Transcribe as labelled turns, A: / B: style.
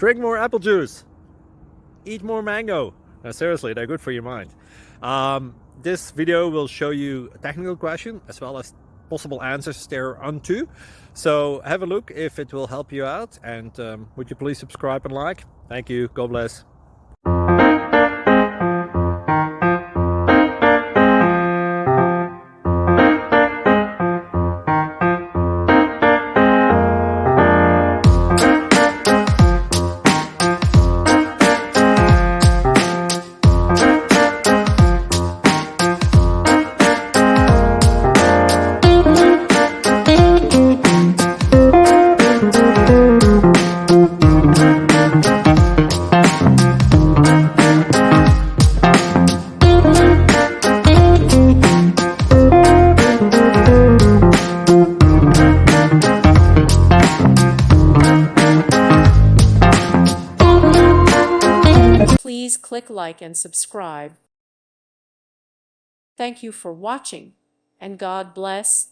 A: Drink more apple juice. Eat more mango. Seriously, they're good for your mind. This video will show you a technical question as well as possible answers thereunto. So have a look if it will help you out, and would you please subscribe and like? Thank you. God bless.
B: Please click like and subscribe. Thank you for watching, and God bless.